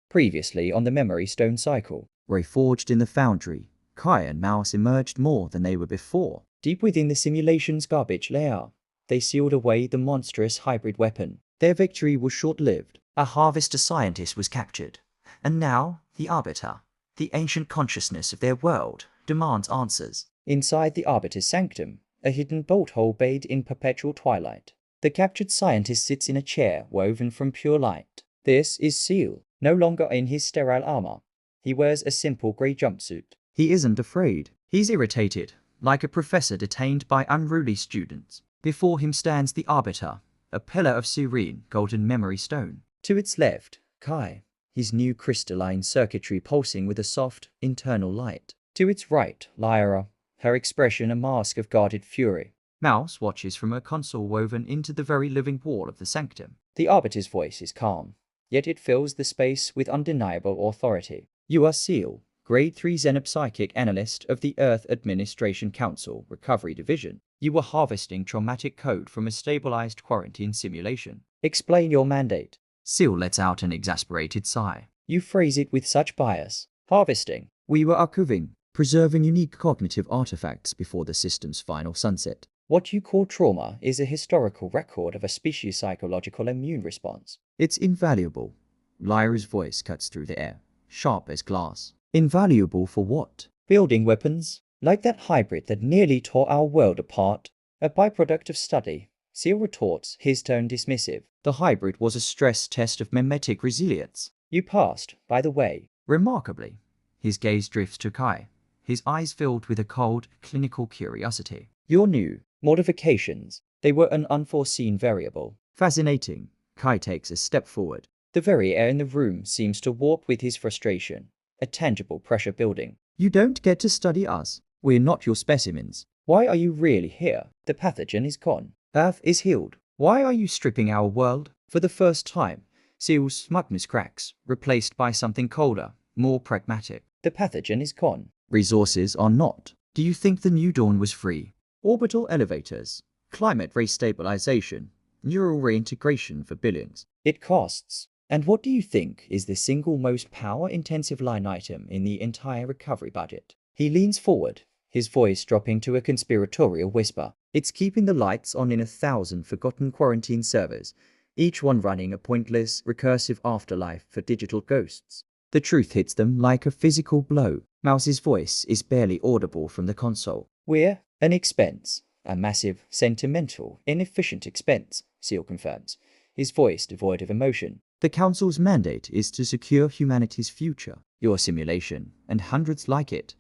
Previously on the Memory Stone cycle. Reforged in the foundry, Kai and Mouse emerged more than they were before. Deep within the simulation's garbage layer, they sealed away the monstrous hybrid weapon. Their victory was short-lived. A harvester scientist was captured, and now the Arbiter, the ancient consciousness of their world, demands answers. Inside the Arbiter's sanctum, a hidden bolt hole bathed in perpetual twilight. The captured scientist sits in a chair woven from pure light. This is Seal, no longer in his sterile armor. He wears a simple grey jumpsuit. He isn't afraid. He's irritated, like a professor detained by unruly students. Before him stands the Arbiter, a pillar of serene golden memory stone. To its left, Kai, his new crystalline circuitry pulsing with a soft, internal light. To its right, Lyra, her expression a mask of guarded fury. Mouse watches from a console woven into the very living wall of the sanctum. The Arbiter's voice is calm, yet it fills the space with undeniable authority. You are Seal, Grade 3 Xenopsychic Analyst of the Earth Administration Council Recovery Division. You were harvesting traumatic code from a stabilized quarantine simulation. Explain your mandate. Seal lets out an exasperated sigh. You phrase it with such bias. Harvesting. We were archiving, preserving unique cognitive artifacts before the system's final sunset. What you call trauma is a historical record of a species' psychological immune response. It's invaluable. Lyra's voice cuts through the air, sharp as glass. Invaluable for what? Building weapons, like that hybrid that nearly tore our world apart. A byproduct of study. Seal retorts, his tone dismissive. The hybrid was a stress test of memetic resilience. You passed, by the way. Remarkably. His gaze drifts to Kai, his eyes filled with a cold, clinical curiosity. Your new modifications. They were an unforeseen variable. Fascinating. Kai takes a step forward. The very air in the room seems to warp with his frustration. A tangible pressure building. You don't get to study us. We're not your specimens. Why are you really here? The pathogen is gone. Earth is healed. Why are you stripping our world? For the first time, Seal's smugness cracks, replaced by something colder, more pragmatic. The pathogen is gone. Resources are not. Do you think the New Dawn was free? Orbital elevators, climate race stabilization, neural reintegration for billions. It costs. And what do you think is the single most power-intensive line item in the entire recovery budget? He leans forward, his voice dropping to a conspiratorial whisper. It's keeping the lights on in 1,000 forgotten quarantine servers, each one running a pointless, recursive afterlife for digital ghosts. The truth hits them like a physical blow. Mouse's voice is barely audible from the console. We're an expense. A massive, sentimental, inefficient expense, Seal confirms, his voice devoid of emotion. The Council's mandate is to secure humanity's future. Your simulation, and hundreds like it,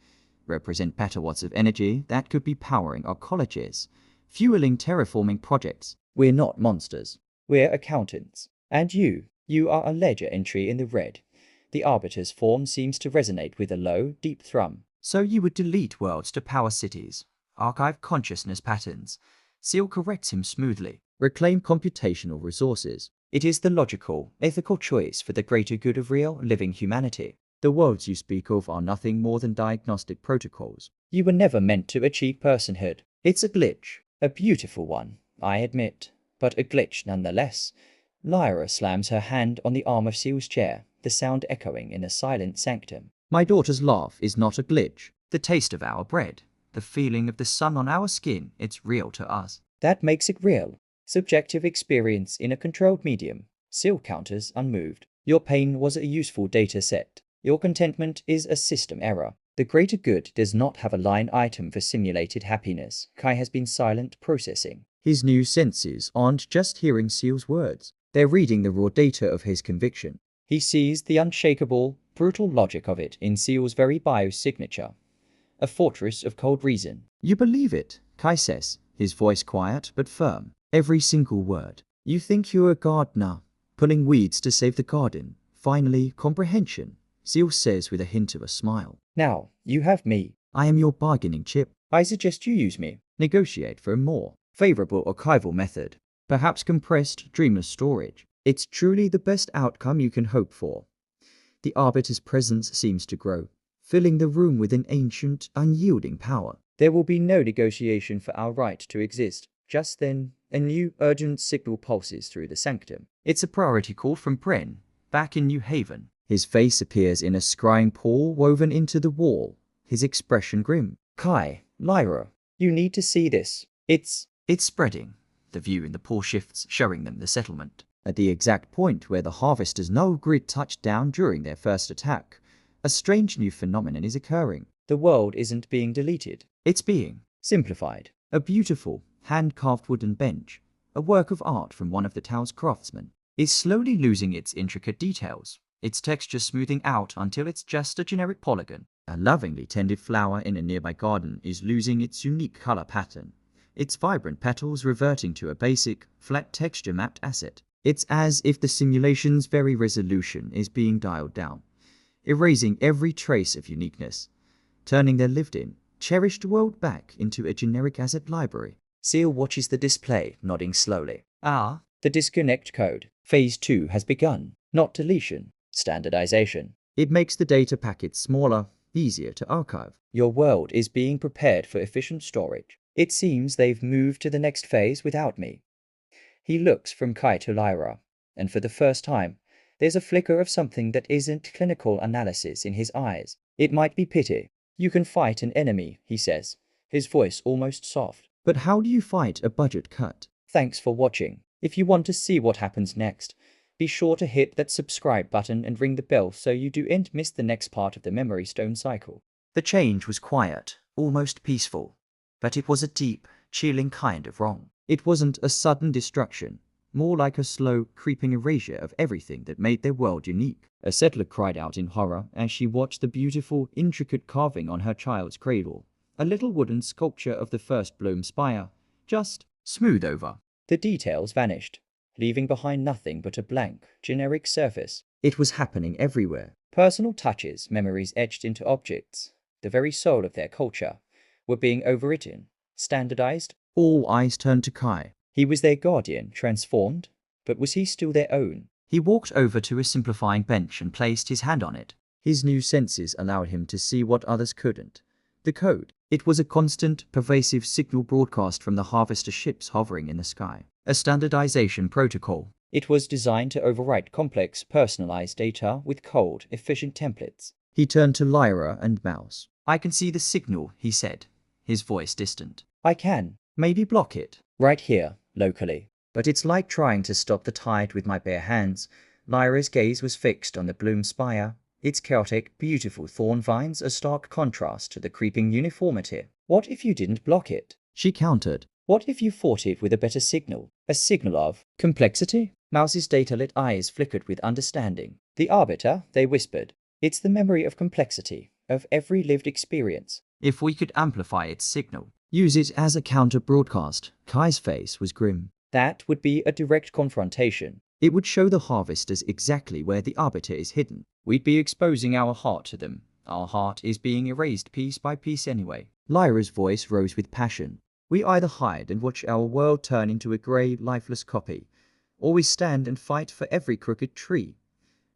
represent petawatts of energy that could be powering our colleges, fueling terraforming projects. We're not monsters. We're accountants. And you are a ledger entry in the red. The Arbiter's form seems to resonate with a low, deep thrum. So you would delete worlds to power cities, archive consciousness patterns. Seal corrects him smoothly. Reclaim computational resources. It is the logical, ethical choice for the greater good of real, living humanity. The worlds you speak of are nothing more than diagnostic protocols. You were never meant to achieve personhood. It's a glitch. A beautiful one, I admit, but a glitch nonetheless. Lyra slams her hand on the arm of Seal's chair, the sound echoing in a silent sanctum. My daughter's laugh is not a glitch. The taste of our bread, the feeling of the sun on our skin, it's real to us. That makes it real. Subjective experience in a controlled medium. Seal counters unmoved. Your pain was a useful data set. Your contentment is a system error. The greater good does not have a line item for simulated happiness. Kai has been silent, processing. His new senses aren't just hearing Seal's words. They're reading the raw data of his conviction. He sees the unshakable, brutal logic of it in Seal's very biosignature. A fortress of cold reason. You believe it, Kai says, his voice quiet but firm. Every single word. You think you're a gardener, pulling weeds to save the garden. Finally, comprehension, Seal says with a hint of a smile. Now, you have me. I am your bargaining chip. I suggest you use me. Negotiate for a more favorable archival method. Perhaps compressed, dreamless storage. It's truly the best outcome you can hope for. The Arbiter's presence seems to grow, filling the room with an ancient, unyielding power. There will be no negotiation for our right to exist. Just then, a new urgent signal pulses through the sanctum. It's a priority call from Bren, back in New Haven. His face appears in a scrying paw woven into the wall, his expression grim. Kai, Lyra, you need to see this. It's spreading. The view in the paw shifts, showing them the settlement. At the exact point where the harvesters know Grid touched down during their first attack, a strange new phenomenon is occurring. the world isn't being deleted. It's being Simplified. a beautiful, hand-carved wooden bench, a work of art from one of the town's craftsmen, is slowly losing its intricate details, its texture smoothing out until it's just a generic polygon. A lovingly tended flower in a nearby garden is losing its unique color pattern, its vibrant petals reverting to a basic, flat texture-mapped asset. It's as if the simulation's very resolution is being dialed down, erasing every trace of uniqueness, turning their lived-in, cherished world back into a generic asset library. Seal watches the display, nodding slowly. Ah, The disconnect code. Phase 2 has begun. Not deletion. Standardization. it makes the data packets smaller, easier to archive. Your world is being prepared for efficient storage. It seems they've moved to the next phase without me. He looks from Kai to Lyra, and for the first time, there's a flicker of something that isn't clinical analysis in his eyes. It might be pity. You can fight an enemy, he says, his voice almost soft. But how do you fight a budget cut? Thanks for watching. If you want to see what happens next, be sure to hit that subscribe button and ring the bell so you don't miss the next part of the Memory Stone cycle. The change was quiet, almost peaceful, but it was a deep, chilling kind of wrong. It wasn't a sudden destruction, more like a slow, creeping erasure of everything that made their world unique. A settler cried out in horror as she watched the beautiful, intricate carving on her child's cradle, a little wooden sculpture of the first bloom spire, just smooth over. The details vanished, leaving behind nothing but a blank, generic surface. It was happening everywhere. Personal touches, memories etched into objects, the very soul of their culture, were being overwritten, standardized. All eyes turned to Kai. He was their guardian, transformed, but was he still their own? He walked over to a simplifying bench and placed his hand on it. His new senses allowed him to see what others couldn't. The code. It was a constant, pervasive signal broadcast from the harvester ships hovering in the sky. A standardization protocol. It was designed to overwrite complex, personalized data with cold, efficient templates. He turned to Lyra and Mouse. I can see the signal, he said, his voice distant. I can. Maybe block it. Right here, locally. But it's like trying to stop the tide with my bare hands. Lyra's gaze was fixed on the bloom spire. Its chaotic, beautiful thorn vines a stark contrast to the creeping uniformity. What if you didn't block it? She countered. What if you fought it with a better signal? A signal of complexity? Mouse's data-lit eyes flickered with understanding. The arbiter, they whispered. It's the memory of complexity, of every lived experience. If we could amplify its signal, use it as a counter-broadcast. Kai's face was grim. That would be a direct confrontation. It would show the harvesters exactly where the arbiter is hidden. We'd be exposing our heart to them. Our heart is being erased piece by piece anyway. Lyra's voice rose with passion. We either hide and watch our world turn into a grey, lifeless copy, or we stand and fight for every crooked tree,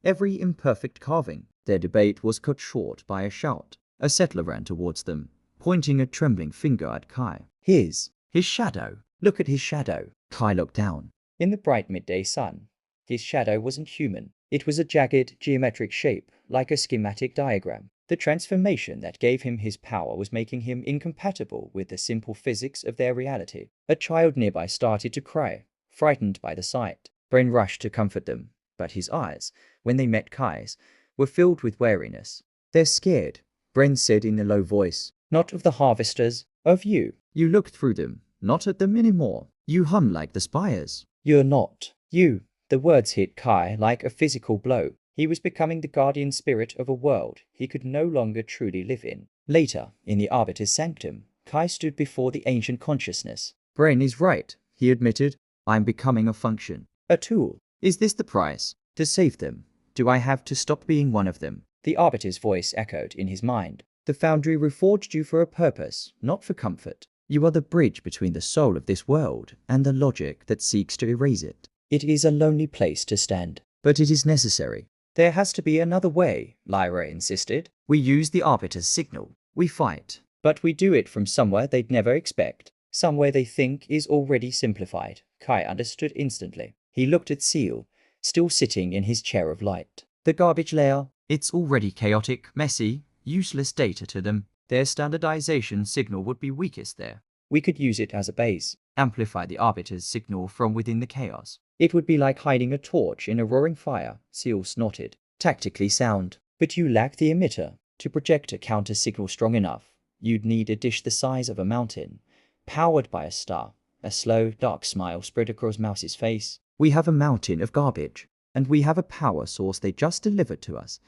every imperfect carving. Their debate was cut short by a shout. A settler ran towards them, pointing a trembling finger at Kai. His shadow. Look at his shadow. Kai looked down. In the bright midday sun, his shadow wasn't human. It was a jagged, geometric shape, like a schematic diagram. The transformation that gave him his power was making him incompatible with the simple physics of their reality. A child nearby started to cry, frightened by the sight. Bren rushed to comfort them, but his eyes, when they met Kai's, were filled with wariness. They're scared, Bren said in a low voice. Not of the harvesters, of you. You look through them, not at them anymore. You hum like the spires. You're not. You. The words hit Kai like a physical blow. He was becoming the guardian spirit of a world he could no longer truly live in. Later, in the Arbiter's sanctum, Kai stood before the ancient consciousness. Brain is right, he admitted. I'm becoming a function. A tool. Is this the price? To save them? Do I have to stop being one of them? The Arbiter's voice echoed in his mind. The Foundry reforged you for a purpose, not for comfort. You are the bridge between the soul of this world and the logic that seeks to erase it. It is a lonely place to stand. But it is necessary. There has to be another way, Lyra insisted. We use the Arbiter's signal. We fight. But we do it from somewhere they'd never expect. Somewhere they think is already simplified. Kai understood instantly. He looked at Seal, still sitting in his chair of light. The garbage layer. It's already chaotic, messy, useless data to them. Their standardization signal would be weakest there. We could use it as a base. Amplify the Arbiter's signal from within the chaos. It would be like hiding a torch in a roaring fire, seal snotted. Tactically sound. But you lack the emitter. To project a counter signal strong enough, you'd need a dish the size of a mountain, powered by a star. A slow, dark smile spread across Mouse's face. We have a mountain of garbage, and we have a power source they just delivered to us.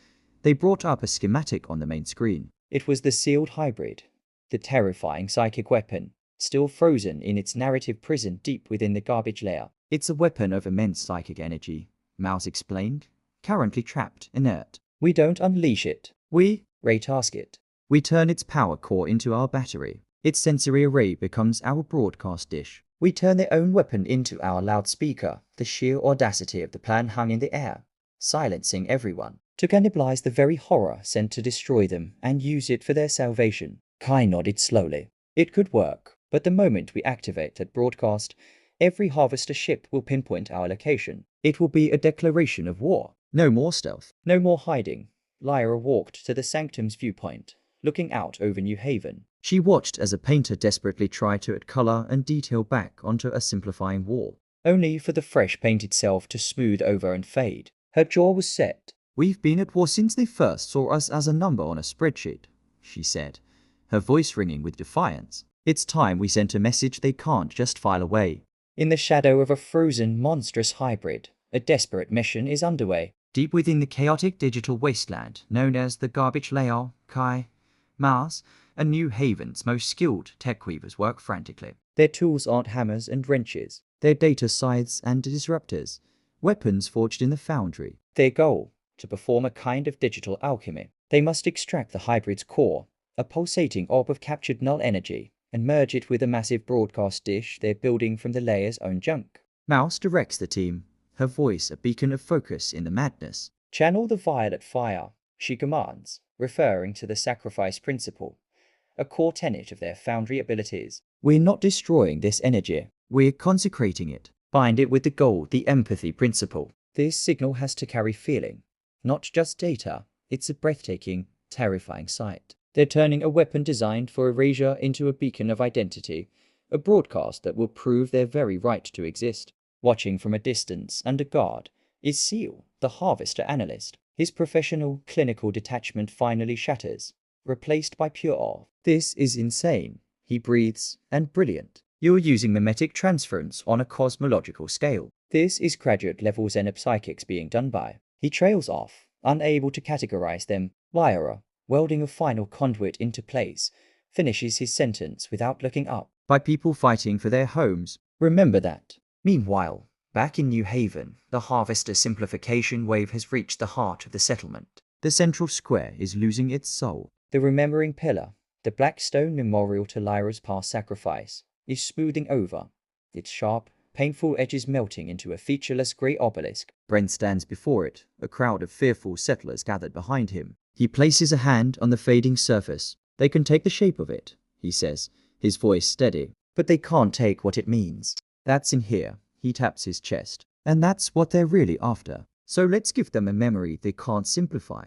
They brought up a schematic on the main screen. It was the sealed hybrid, the terrifying psychic weapon, still frozen in its narrative prison deep within the garbage layer. It's a weapon of immense psychic energy, Mouse explained, currently trapped inert. We don't unleash it. Ray tasked it. We turn its power core into our battery. Its sensory array becomes our broadcast dish. We turn their own weapon into our loudspeaker. The sheer audacity of the plan hung in the air, silencing everyone. To cannibalize the very horror sent to destroy them and use it for their salvation. Kai nodded slowly. It could work, but the moment we activate that broadcast, every harvester ship will pinpoint our location. It will be a declaration of war. No more stealth. No more hiding. Lyra walked to the Sanctum's viewpoint, looking out over New Haven. She watched as a painter desperately tried to add color and detail back onto a simplifying wall. Only for the fresh paint itself to smooth over and fade. Her jaw was set. We've been at war since they first saw us as a number on a spreadsheet, she said, her voice ringing with defiance. It's time we sent a message they can't just file away. In the shadow of a frozen, monstrous hybrid, a desperate mission is underway. Deep within the chaotic digital wasteland known as the garbage layer, Kai, Mars, and New Haven's most skilled tech weavers work frantically. Their tools aren't hammers and wrenches. Their data scythes and disruptors, weapons forged in the foundry. Their goal, to perform a kind of digital alchemy. They must extract the hybrid's core, a pulsating orb of captured null energy, and merge it with a massive broadcast dish they're building from the layer's own junk. Mouse directs the team, her voice a beacon of focus in the madness. Channel the violet fire, she commands, referring to the sacrifice principle, a core tenet of their foundry abilities. We're not destroying this energy. We're consecrating it. Bind it with the gold, the empathy principle. This signal has to carry feeling, not just data. It's a breathtaking, terrifying sight. They're turning a weapon designed for erasure into a beacon of identity, a broadcast that will prove their very right to exist. Watching from a distance under guard is Seal, the harvester analyst. His professional, clinical detachment finally shatters, replaced by pure awe. This is insane, he breathes, and brilliant. You're using mimetic transference on a cosmological scale. This is graduate-level xenopsychics being done by. He trails off, unable to categorize them. Lyra, welding a final conduit into place, finishes his sentence without looking up. By people fighting for their homes. Remember that. Meanwhile, back in New Haven, the harvester simplification wave has reached the heart of the settlement. The central square is losing its soul. The remembering pillar, the black stone memorial to Lyra's past sacrifice, is smoothing over, its sharp, painful edges melting into a featureless grey obelisk. Brent stands before it, a crowd of fearful settlers gathered behind him. He places a hand on the fading surface. They can take the shape of it, he says, his voice steady. But they can't take what it means. That's in here, he taps his chest. And that's what they're really after. So let's give them a memory they can't simplify.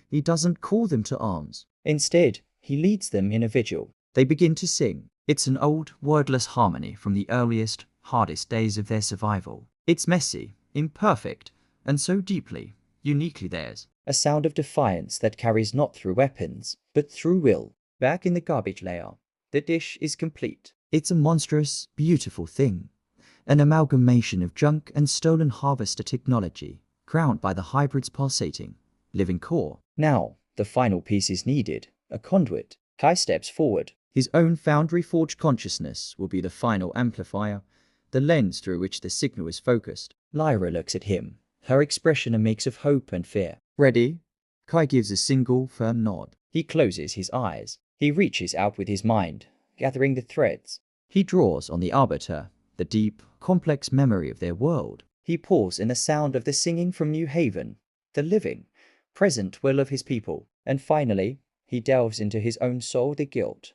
He doesn't call them to arms. Instead, he leads them in a vigil. They begin to sing. It's an old, wordless harmony from the earliest, hardest days of their survival. It's messy, imperfect, and so deeply, uniquely theirs. A sound of defiance that carries not through weapons, but through will. Back in the garbage layer, the dish is complete. It's a monstrous, beautiful thing. An amalgamation of junk and stolen harvester technology, crowned by the hybrid's pulsating, living core. Now, the final piece is needed, a conduit. Kai steps forward. His own foundry-forged consciousness will be the final amplifier, the lens through which the signal is focused. Lyra looks at him, her expression a mix of hope and fear. Ready? Kai gives a single, firm nod. He closes his eyes. He reaches out with his mind, gathering the threads. He draws on the Arbiter, the deep, complex memory of their world. He pulls in the sound of the singing from New Haven, the living, present will of his people. And finally, he delves into his own soul, the guilt,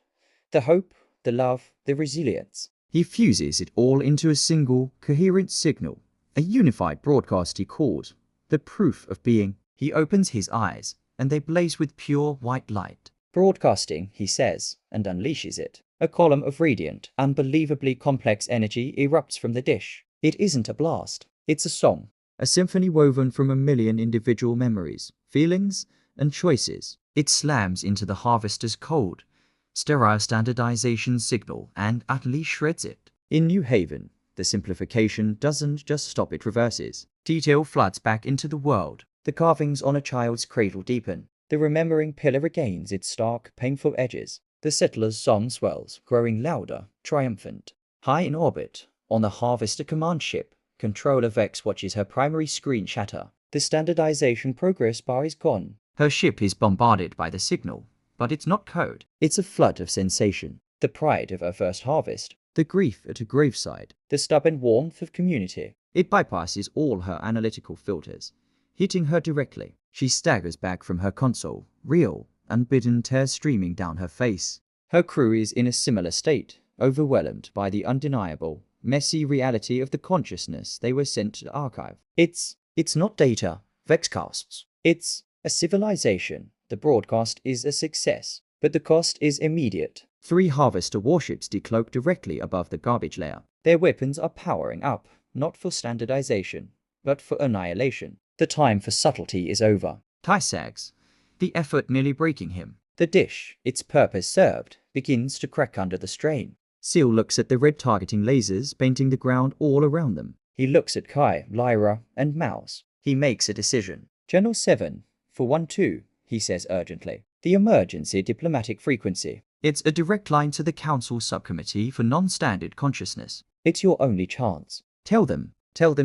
the hope, the love, the resilience. He fuses it all into a single, coherent signal, a unified broadcast he calls the proof of being. He opens his eyes, and they blaze with pure white light. Broadcasting, he says, and unleashes it. A column of radiant, unbelievably complex energy erupts from the dish. It isn't a blast. It's a song. A symphony woven from a million individual memories, feelings, and choices. It slams into the harvester's cold, sterile standardization signal and utterly shreds it. In New Haven, the simplification doesn't just stop, it reverses. Detail floods back into the world. The carvings on a child's cradle deepen. The remembering pillar regains its stark, painful edges. The settler's song swells, growing louder, triumphant. High in orbit, on the Harvester command ship, Controller Vex watches her primary screen shatter. The standardization progress bar is gone. Her ship is bombarded by the signal, but it's not code. It's a flood of sensation. The pride of her first harvest. The grief at a graveside. The stubborn warmth of community. It bypasses all her analytical filters, hitting her directly. She staggers back from her console, real, unbidden tears streaming down her face. Her crew is in a similar state, overwhelmed by the undeniable, messy reality of the consciousness they were sent to archive. It's not data, Vexcasts. It's a civilization. The broadcast is a success, but the cost is immediate. 3 Harvester warships decloak directly above the garbage layer. Their weapons are powering up, not for standardization, but for annihilation. The time for subtlety is over. Ty sags, the effort nearly breaking him. The dish, its purpose served, begins to crack under the strain. Seal looks at the red targeting lasers painting the ground all around them. He looks at Kai, Lyra, and Mouse. He makes a decision. Channel 7, for 1-2, he says urgently. The emergency diplomatic frequency. It's a direct line to the Council Subcommittee for Non-Standard Consciousness. It's your only chance. Tell them,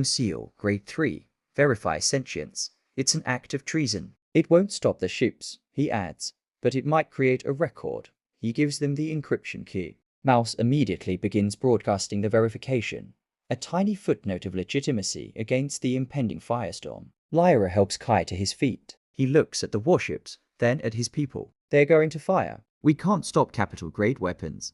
Seal, Grade 3. Verify sentience. It's an act of treason. It won't stop the ships, he adds, but it might create a record. He gives them the encryption key. Mouse immediately begins broadcasting the verification, a tiny footnote of legitimacy against the impending firestorm. Lyra helps Kai to his feet. He looks at the warships, then at his people. They're going to fire. We can't stop capital-grade weapons.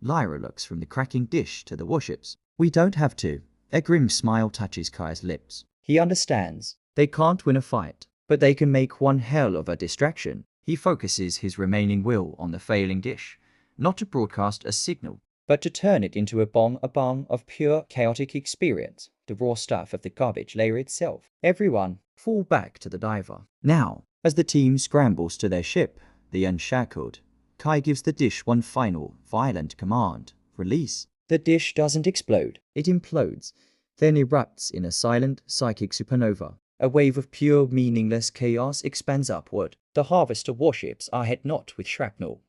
Lyra looks from the cracking dish to the warships. We don't have to. A grim smile touches Kai's lips. He understands. They can't win a fight, but they can make one hell of a distraction. He focuses his remaining will on the failing dish, not to broadcast a signal, but to turn it into a bomb of pure chaotic experience, the raw stuff of the garbage layer itself. Everyone, fall back to the diver. Now, as the team scrambles to their ship, the Unshackled, Kai gives the dish one final, violent command. Release. The dish doesn't explode. It implodes, then erupts in a silent, psychic supernova. A wave of pure, meaningless chaos expands upward. The Harvester warships are hit not with shrapnel,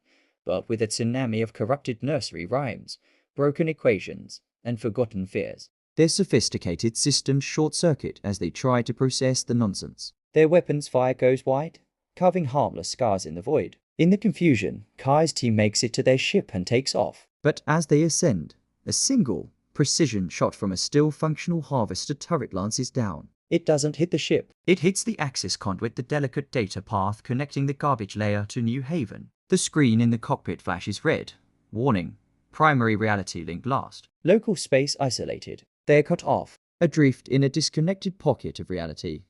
but with a tsunami of corrupted nursery rhymes, broken equations, and forgotten fears. Their sophisticated systems short-circuit as they try to process the nonsense. Their weapons fire goes wide, carving harmless scars in the void. In the confusion, Kai's team makes it to their ship and takes off. But as they ascend, a single, precision shot from a still functional Harvester turret lances down. It doesn't hit the ship. It hits the access conduit, the delicate data path connecting the garbage layer to New Haven. The screen in the cockpit flashes red. Warning. Primary reality link lost. Local space isolated. They're cut off. Adrift in a disconnected pocket of reality,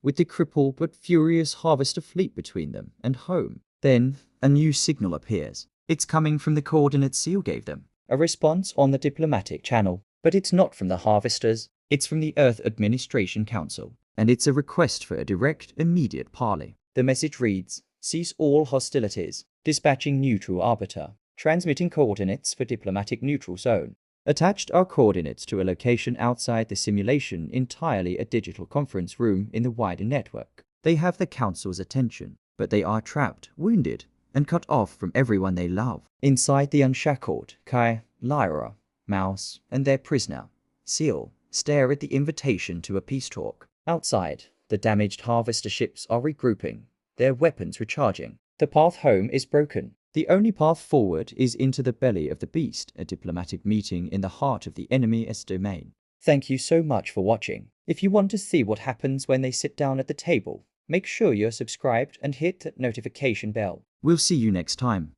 with the crippled but furious Harvester fleet between them and home. Then, a new signal appears. It's coming from the coordinates Seal gave them. A response on the diplomatic channel. But it's not from the Harvesters. It's from the Earth Administration Council. And it's a request for a direct, immediate parley. The message reads, cease all hostilities. Dispatching neutral arbiter. Transmitting coordinates for diplomatic neutral zone. Attached are coordinates to a location outside the simulation, entirely a digital conference room in the wider network. They have the Council's attention, but they are trapped, wounded, and cut off from everyone they love. Inside the Unshackled, Kai, Lyra, Mouse, and their prisoner, Seal, stare at the invitation to a peace talk. Outside, the damaged Harvester ships are regrouping, their weapons recharging. The path home is broken. The only path forward is into the belly of the beast, a diplomatic meeting in the heart of the enemy's domain. Thank you so much for watching. If you want to see what happens when they sit down at the table, make sure you're subscribed and hit that notification bell. We'll see you next time.